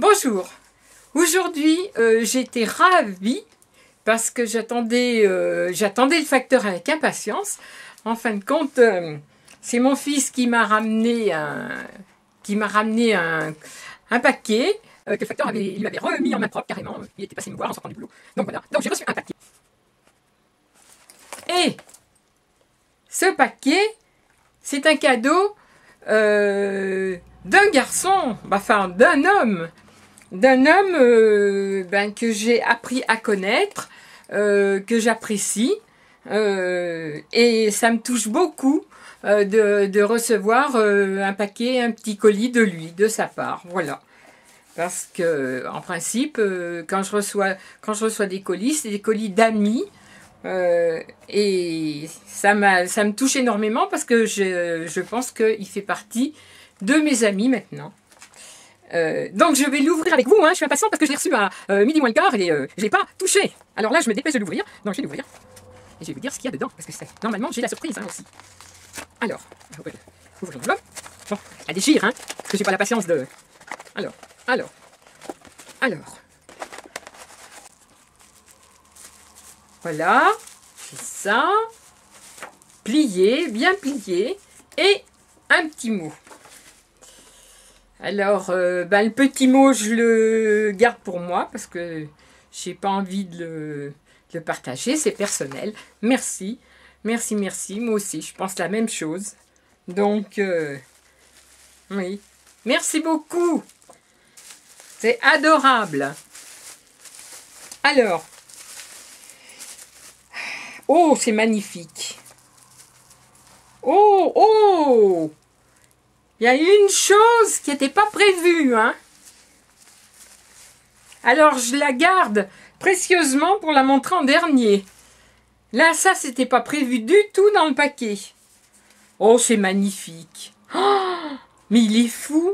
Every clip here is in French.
Bonjour. Aujourd'hui, j'étais ravie parce que j'attendais le facteur avec impatience. En fin de compte, c'est mon fils qui m'a ramené un paquet que le facteur lui avait remis en main propre carrément. Il était passé me voir en sortant du boulot. Donc voilà. Donc j'ai reçu un paquet. Et ce paquet, c'est un cadeau d'un garçon, enfin d'un homme que j'ai appris à connaître, que j'apprécie, et ça me touche beaucoup de recevoir un petit colis de lui, de sa part, voilà. Parce que en principe, quand je reçois des colis, c'est des colis d'amis. Et ça me touche énormément parce que je pense qu'il fait partie de mes amis maintenant. Donc je vais l'ouvrir avec vous, hein. Je suis impatiente parce que je l'ai reçu à midi moins le quart et je ne l'ai pas touché. Alors là je me dépêche de l'ouvrir, donc je vais l'ouvrir et je vais vous dire ce qu'il y a dedans, parce que normalement j'ai la surprise, hein, aussi. Alors, ouvrir l'enveloppe. Bon, elle déchire, hein, parce que j'ai pas la patience de... Alors. Voilà, c'est ça, plié, bien plié, et un petit mot. Alors, le petit mot, je le garde pour moi, parce que j'ai pas envie de le partager, c'est personnel. Merci, merci, merci, moi aussi, je pense la même chose. Donc, oui, merci beaucoup, c'est adorable. Alors, oh, c'est magnifique. Oh, il y a une chose qui n'était pas prévue, hein. Alors, je la garde précieusement pour la montrer en dernier. Là, ça, c'était pas prévu du tout dans le paquet. Oh, c'est magnifique. Oh, mais il est fou.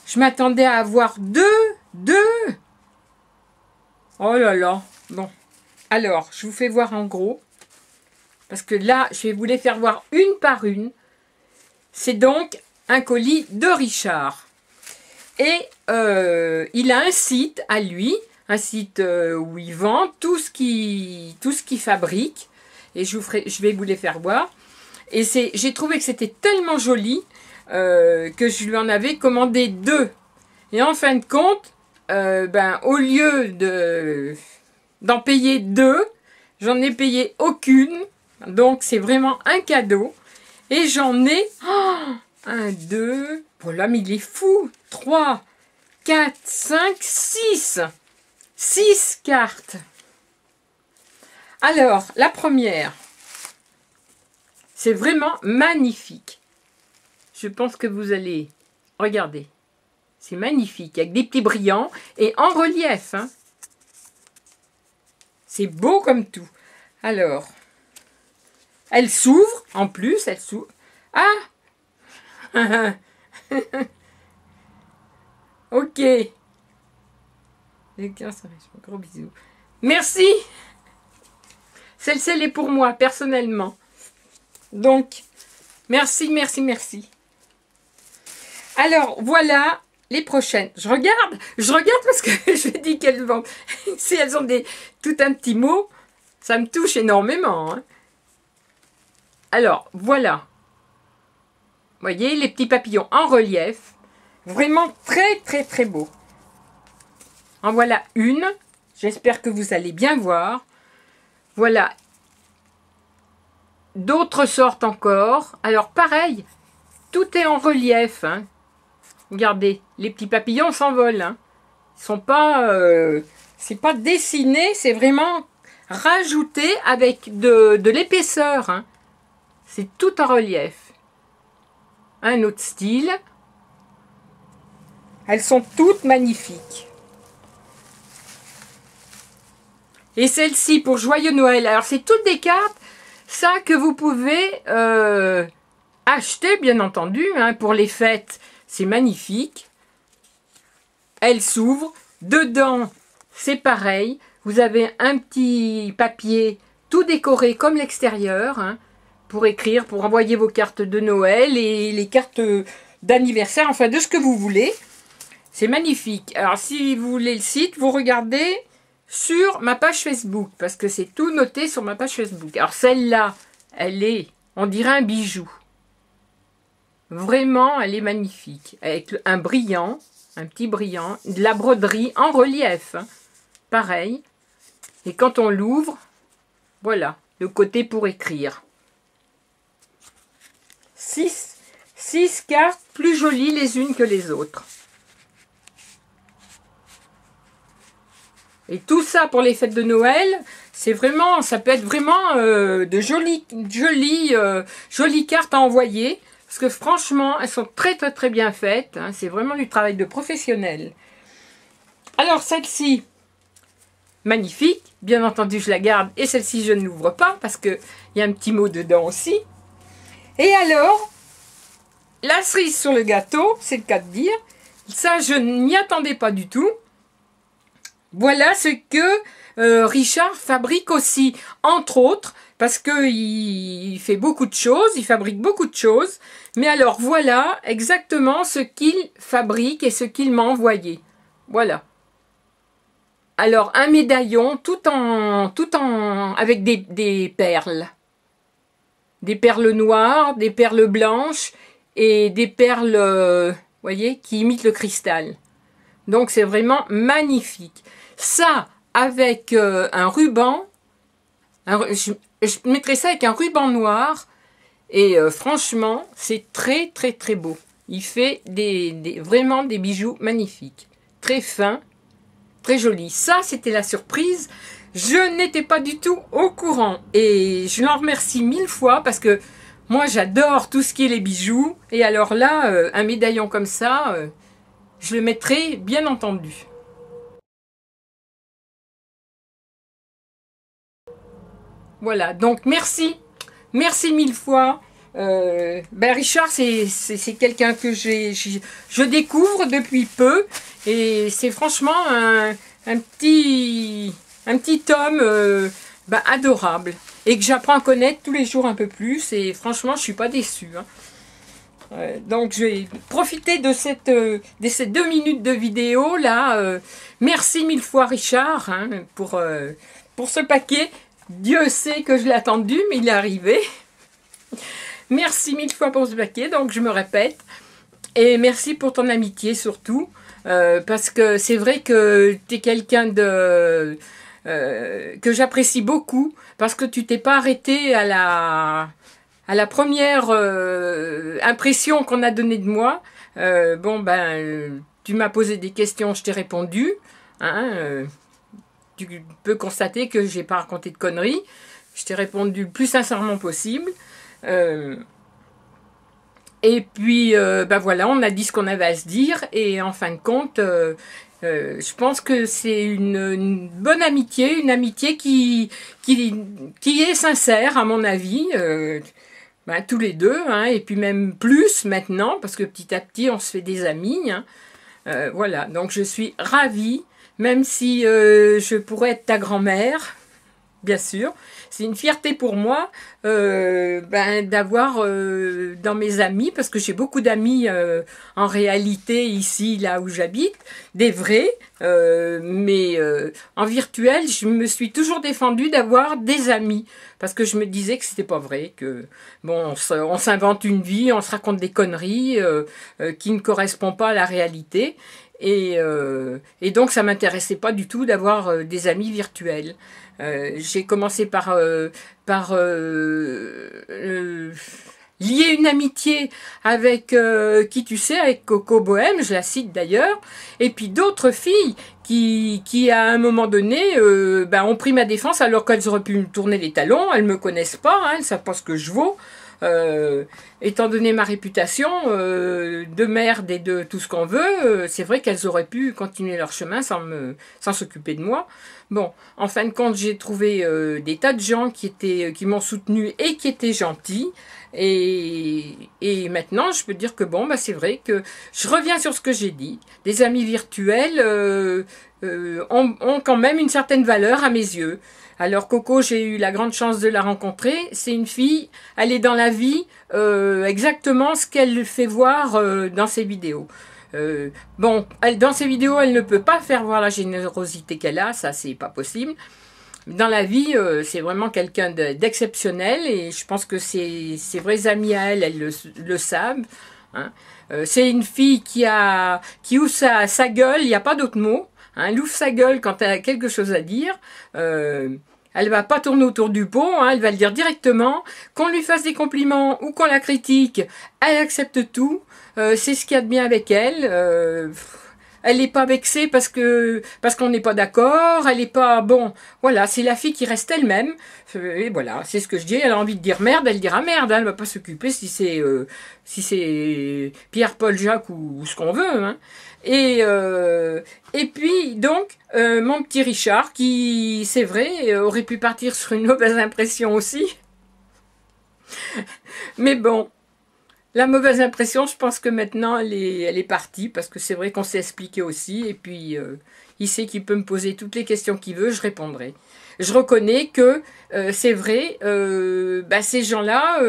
Je m'attendais à avoir deux. Oh là là, bon. Alors, je vous fais voir en gros, parce que là, je vais vous les faire voir une par une. C'est donc un colis de Richard. Et il a un site à lui, un site où il vend tout ce qu'il fabrique. Et je vais vous les faire voir. Et j'ai trouvé que c'était tellement joli que je lui en avais commandé 2. Et en fin de compte, au lieu d'en payer 2, j'en ai payé aucune. Donc c'est vraiment un cadeau. Et j'en ai 1, 2, voilà, mais il est fou. 3, 4, 5, 6. 6 cartes. Alors, la première, c'est vraiment magnifique. Je pense que vous allez regarder. C'est magnifique, avec des petits brillants et en relief, hein. C'est beau comme tout. Alors, elle s'ouvre, en plus, elle s'ouvre. Ah ok. Gros bisous. Merci. Celle-ci, elle est pour moi, personnellement. Donc, merci, merci, merci. Alors, voilà les prochaines. Je regarde parce que je dis qu'elles vendent. Si elles ont tout un petit mot, ça me touche énormément, hein. Alors, voilà. Vous voyez, les petits papillons en relief. Vraiment très, très, très beau. En voilà une. J'espère que vous allez bien voir. Voilà. D'autres sortes encore. Alors, pareil. Tout est en relief, hein. Regardez, les petits papillons s'envolent, hein. Ils sont pas... c'est pas dessiné, c'est vraiment rajouté avec de l'épaisseur, hein. C'est tout en relief. Un autre style. Elles sont toutes magnifiques. Et celle-ci pour Joyeux Noël. Alors, c'est toutes des cartes, ça, que vous pouvez acheter, bien entendu, hein, pour les fêtes. C'est magnifique. Elle s'ouvre. Dedans, c'est pareil. Vous avez un petit papier tout décoré comme l'extérieur, hein, pour écrire, pour envoyer vos cartes de Noël et les cartes d'anniversaire, enfin de ce que vous voulez. C'est magnifique. Alors, si vous voulez le site, vous regardez sur ma page Facebook, parce que c'est tout noté sur ma page Facebook. Alors, celle-là, elle est, on dirait un bijou. Vraiment, elle est magnifique. Avec un brillant, un petit brillant, de la broderie en relief. Hein. Pareil. Et quand on l'ouvre, voilà, le côté pour écrire. 6 cartes plus jolies les unes que les autres. Et tout ça pour les fêtes de Noël, c'est vraiment, ça peut être vraiment de jolies cartes à envoyer. Parce que franchement, elles sont très très très bien faites. Hein, c'est vraiment du travail de professionnel. Alors celle-ci, magnifique. Bien entendu, je la garde. Et celle-ci, je ne l'ouvre pas parce qu'il y a un petit mot dedans aussi. Et alors, la cerise sur le gâteau, c'est le cas de dire. Ça, je n'y attendais pas du tout. Voilà ce que Richard fabrique aussi, entre autres, parce qu'il fait beaucoup de choses, il fabrique beaucoup de choses. Mais alors voilà exactement ce qu'il fabrique et ce qu'il m'a envoyé. Voilà. Alors un médaillon avec des perles. Des perles noires, des perles blanches et des perles, voyez, qui imitent le cristal. Donc c'est vraiment magnifique. Ça, avec un ruban, je mettrai ça avec un ruban noir, et franchement, c'est très très très beau. Il fait vraiment des bijoux magnifiques. Très fins, très jolis. Ça, c'était la surprise. Je n'étais pas du tout au courant. Et je l'en remercie 1000 fois, parce que moi, j'adore tout ce qui est les bijoux. Et alors là, un médaillon comme ça, je le mettrai, bien entendu. Voilà, donc merci 1000 fois. Richard, c'est quelqu'un que je découvre depuis peu, et c'est franchement un petit homme adorable, et que j'apprends à connaître tous les jours un peu plus, et franchement, je suis pas déçue. Hein. Donc je vais profiter de ces 2 minutes de vidéo là. Merci 1000 fois Richard, hein, pour ce paquet. Dieu sait que je l'ai attendu, mais il est arrivé. Merci 1000 fois pour ce paquet, donc je me répète. Et merci pour ton amitié surtout, parce que c'est vrai que tu es quelqu'un que j'apprécie beaucoup, parce que tu t'es pas arrêté à la première impression qu'on a donnée de moi. Tu m'as posé des questions, je t'ai répondu. Hein, tu peux constater que j'ai pas raconté de conneries. Je t'ai répondu le plus sincèrement possible. Et puis, voilà, on a dit ce qu'on avait à se dire. Et en fin de compte, je pense que c'est une bonne amitié, une amitié qui est sincère, à mon avis. Tous les deux, hein, et puis même plus maintenant, parce que petit à petit, on se fait des amis. Hein. Voilà, donc je suis ravie, même si je pourrais être ta grand-mère, bien sûr. C'est une fierté pour moi d'avoir dans mes amis, parce que j'ai beaucoup d'amis en réalité ici, là où j'habite, des vrais, mais en virtuel, je me suis toujours défendue d'avoir des amis, parce que je me disais que c'était pas vrai, que bon, on s'invente une vie, on se raconte des conneries qui ne correspondent pas à la réalité. Et donc ça m'intéressait pas du tout d'avoir des amis virtuels. J'ai commencé par lier une amitié avec qui tu sais, avec Coco Bohème, je la cite d'ailleurs, et puis d'autres filles qui à un moment donné ont pris ma défense alors qu'elles auraient pu me tourner les talons. Elles me connaissent pas, hein, elles savent pas ce que je vaux. Étant donné ma réputation de merde et de tout ce qu'on veut, c'est vrai qu'elles auraient pu continuer leur chemin sans s'occuper de moi. Bon, en fin de compte, j'ai trouvé des tas de gens qui m'ont soutenu et qui étaient gentils. Et maintenant, je peux dire que bon, c'est vrai que je reviens sur ce que j'ai dit. Des amis virtuels ont quand même une certaine valeur à mes yeux. Alors Coco, j'ai eu la grande chance de la rencontrer. C'est une fille, elle est dans la vie exactement ce qu'elle fait voir dans ses vidéos. Bon, dans ses vidéos, elle ne peut pas faire voir la générosité qu'elle a, ça c'est pas possible. Dans la vie, c'est vraiment quelqu'un d'exceptionnel et je pense que ses vrais amis à elle, le savent. Hein. C'est une fille qui ouvre sa gueule, il n'y a pas d'autre mot. Hein. Elle ouvre sa gueule quand elle a quelque chose à dire. Elle va pas tourner autour du pot, hein, elle va le dire directement. Qu'on lui fasse des compliments ou qu'on la critique, elle accepte tout. C'est ce qu'il y a de bien avec elle. Elle n'est pas vexée parce qu'on n'est pas d'accord. Elle n'est pas bon. Voilà, c'est la fille qui reste elle-même. Et voilà, c'est ce que je dis. Elle a envie de dire merde, elle dira merde. Hein, elle va pas s'occuper si c'est Pierre, Paul, Jacques ou ce qu'on veut. Hein. Et puis donc mon petit Richard qui, c'est vrai, aurait pu partir sur une mauvaise impression aussi. Mais bon. La mauvaise impression, je pense que maintenant, elle est partie, parce que c'est vrai qu'on s'est expliqué aussi, et puis il sait qu'il peut me poser toutes les questions qu'il veut, je répondrai. Je reconnais que c'est vrai, ces gens-là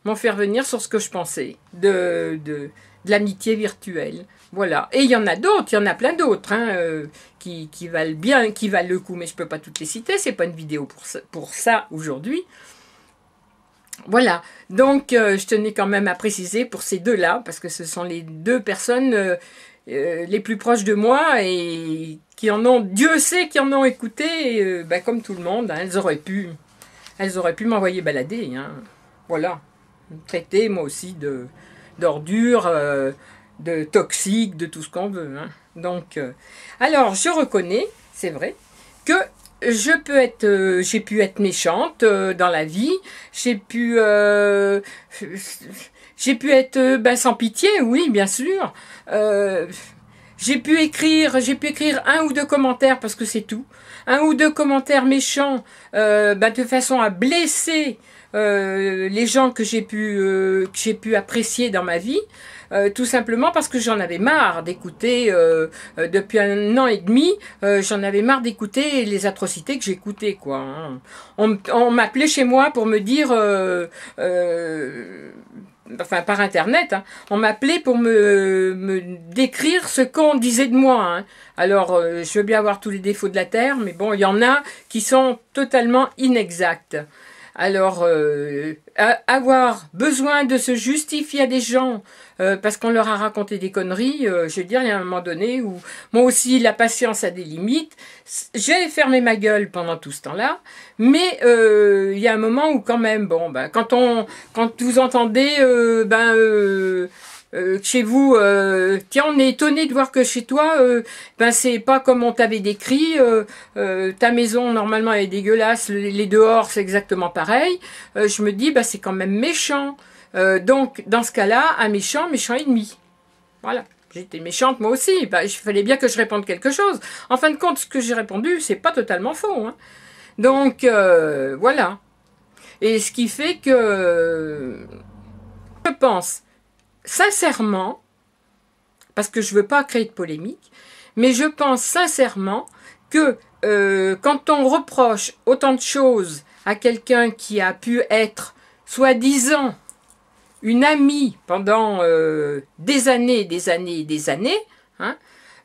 m'ont fait revenir sur ce que je pensais de l'amitié virtuelle. Voilà. Et il y en a d'autres, il y en a plein d'autres, hein, qui valent bien, qui valent le coup, mais je ne peux pas toutes les citer, c'est pas une vidéo pour ça aujourd'hui. Voilà, donc je tenais quand même à préciser pour ces deux-là, parce que ce sont les deux personnes les plus proches de moi et qui en ont, Dieu sait, qui en ont écouté, comme tout le monde, hein, elles auraient pu m'envoyer balader, hein, voilà, me traiter moi aussi d'ordure, de toxique, de tout ce qu'on veut. Hein. Donc, alors je reconnais, c'est vrai, que j'ai pu être méchante dans la vie, j'ai pu être sans pitié, oui, bien sûr. J'ai pu écrire un ou deux commentaires parce que c'est tout, un ou deux commentaires méchants, de façon à blesser les gens que j'ai pu apprécier dans ma vie. Tout simplement parce que j'en avais marre d'écouter, depuis 1 an et demi, j'en avais marre d'écouter les atrocités que j'écoutais, quoi. Hein. On m'appelait chez moi pour me dire, enfin par internet, hein, on m'appelait pour me décrire ce qu'on disait de moi. Hein. Alors, je veux bien avoir tous les défauts de la terre, mais bon, il y en a qui sont totalement inexacts. Alors, avoir besoin de se justifier à des gens parce qu'on leur a raconté des conneries, je veux dire, il y a un moment donné où moi aussi la patience a des limites. J'ai fermé ma gueule pendant tout ce temps-là, mais il y a un moment où quand même, bon, quand vous entendez, chez vous, tiens, on est étonné de voir que chez toi, c'est pas comme on t'avait décrit, ta maison normalement elle est dégueulasse, les dehors c'est exactement pareil, je me dis, c'est quand même méchant. Donc, dans ce cas-là, un méchant, méchant et demi. Voilà. J'étais méchante moi aussi, il fallait bien que je réponde quelque chose. En fin de compte, ce que j'ai répondu, c'est pas totalement faux. Hein. Donc, voilà. Et ce qui fait que je pense sincèrement, parce que je ne veux pas créer de polémique, mais je pense sincèrement que quand on reproche autant de choses à quelqu'un qui a pu être, soi-disant, une amie pendant des années, hein,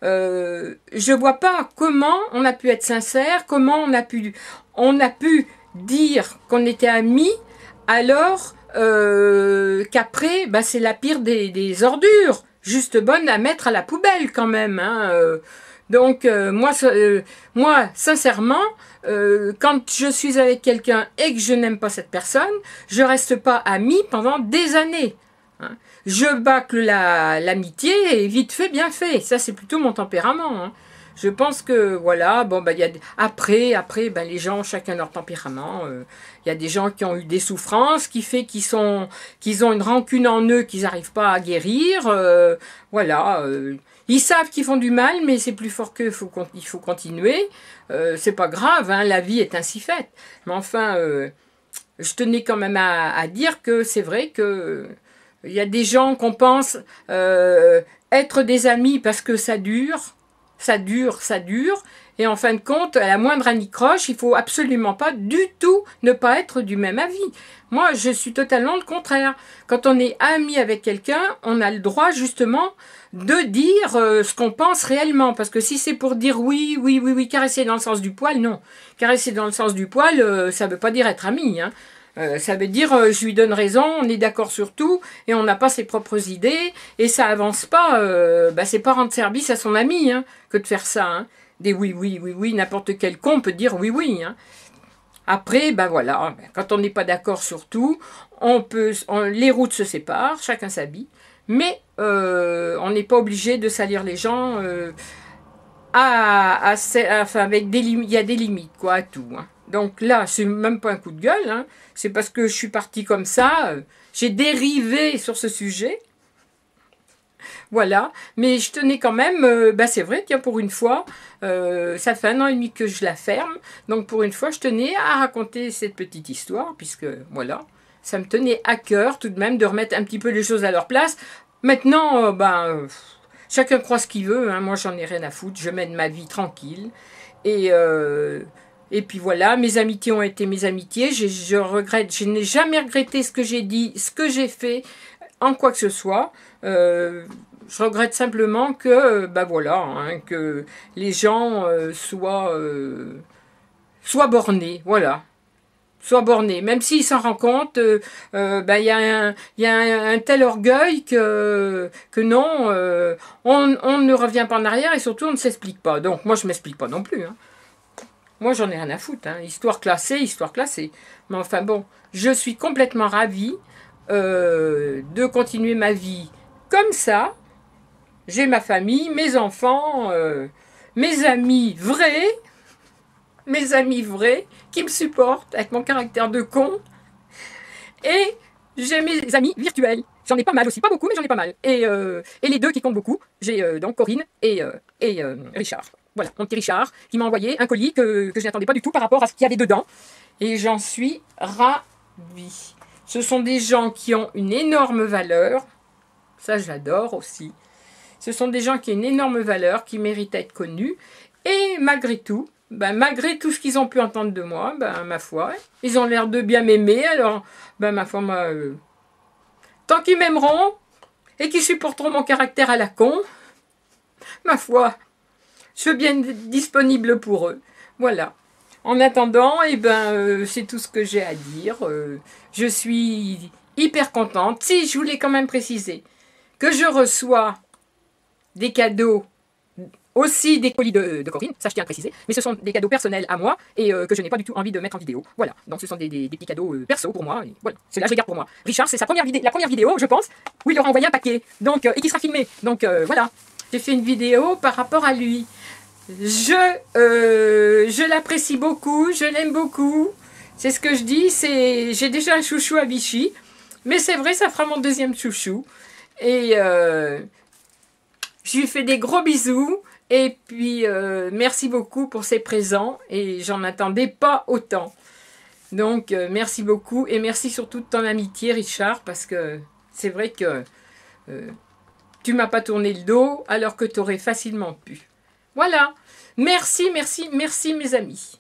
je vois pas comment on a pu être sincère, comment on a pu dire qu'on était amis, alors qu'après, c'est la pire des ordures, juste bonne à mettre à la poubelle quand même. Hein, donc moi, sincèrement, quand je suis avec quelqu'un et que je n'aime pas cette personne, je reste pas amie pendant des années. Hein. Je bâcle l'amitié et vite fait, bien fait. Ça, c'est plutôt mon tempérament. Hein. Je pense que, voilà, y a, après, les gens ont chacun leur tempérament. Il y a des gens qui ont eu des souffrances, qui fait qu'ils ont une rancune en eux qu'ils n'arrivent pas à guérir. Voilà. Ils savent qu'ils font du mal, mais c'est plus fort qu'eux, il faut continuer. C'est pas grave, hein, la vie est ainsi faite. Mais enfin, je tenais quand même à dire que c'est vrai que il y a des gens qu'on pense être des amis parce que ça dure. ça dure, et en fin de compte, à la moindre anicroche, il faut absolument pas du tout ne pas être du même avis. Moi, je suis totalement le contraire. Quand on est ami avec quelqu'un, on a le droit justement de dire ce qu'on pense réellement. Parce que si c'est pour dire oui, oui, oui, oui, caresser dans le sens du poil, non. Caresser dans le sens du poil, ça veut pas dire être ami, hein. Ça veut dire je lui donne raison, on est d'accord sur tout et on n'a pas ses propres idées et ça avance pas. C'est pas rendre service à son ami, hein, que de faire ça. Hein. Des oui, oui, oui, oui, n'importe quel con peut dire oui, oui. Hein. Après, voilà, quand on n'est pas d'accord sur tout, les routes se séparent, chacun s'habille, mais on n'est pas obligé de salir les gens. Avec il y a des limites, quoi, à tout. Hein. Donc là, c'est même pas un coup de gueule, hein. C'est parce que je suis partie comme ça, j'ai dérivé sur ce sujet. Voilà, mais je tenais quand même, c'est vrai, tiens, pour une fois, ça fait 1 an et demi que je la ferme, donc pour une fois, je tenais à raconter cette petite histoire, puisque, voilà, ça me tenait à cœur tout de même de remettre un petit peu les choses à leur place. Maintenant, chacun croit ce qu'il veut, hein, moi j'en ai rien à foutre, je mène ma vie tranquille, et puis voilà, mes amitiés ont été mes amitiés, je n'ai jamais regretté ce que j'ai dit, ce que j'ai fait, en quoi que ce soit. Je regrette simplement que, que les gens soient bornés, voilà. Soient bornés, même s'ils s'en rendent compte, y a un tel orgueil que non, on ne revient pas en arrière et surtout on ne s'explique pas. Donc moi je m'explique pas non plus. Hein. Moi j'en ai rien à foutre. Hein. Histoire classée, histoire classée. Mais enfin bon, je suis complètement ravie de continuer ma vie comme ça. J'ai ma famille, mes enfants, mes amis vrais qui me supportent avec mon caractère de con. Et j'ai mes amis virtuels. J'en ai pas mal aussi, pas beaucoup, mais j'en ai pas mal. Et les deux qui comptent beaucoup, j'ai donc Corinne et Richard. Voilà, mon petit Richard qui m'a envoyé un colis que je n'attendais pas du tout par rapport à ce qu'il y avait dedans. Et j'en suis ravie. Ce sont des gens qui ont une énorme valeur. Ça, j'adore aussi. Ce sont des gens qui ont une énorme valeur, qui méritent d'être connus. Et malgré tout, malgré tout ce qu'ils ont pu entendre de moi, ma foi, ils ont l'air de bien m'aimer. Alors, ma foi, tant qu'ils m'aimeront et qu'ils supporteront mon caractère à la con, ma foi, je veux bien être disponible pour eux. Voilà. En attendant, c'est tout ce que j'ai à dire. Je suis hyper contente. Si, je voulais quand même préciser que je reçois des cadeaux, aussi des colis de Corinne, ça je tiens à préciser, mais ce sont des cadeaux personnels à moi et que je n'ai pas du tout envie de mettre en vidéo. Voilà, donc ce sont des petits cadeaux perso pour moi. Et voilà, ceux-là je les garde pour moi. Richard, c'est la première vidéo, je pense, où il leur a envoyé un paquet, donc, et qui sera filmé. Donc voilà, j'ai fait une vidéo par rapport à lui. Je l'apprécie beaucoup, je l'aime beaucoup. C'est ce que je dis, j'ai déjà un chouchou à Vichy, mais c'est vrai, ça fera mon deuxième chouchou. Et je lui fais des gros bisous. Et puis, merci beaucoup pour ces présents. Et j'en attendais pas autant. Donc, merci beaucoup. Et merci surtout de ton amitié, Richard. Parce que c'est vrai que tu m'as pas tourné le dos alors que tu aurais facilement pu. Voilà. Merci, merci, merci mes amis.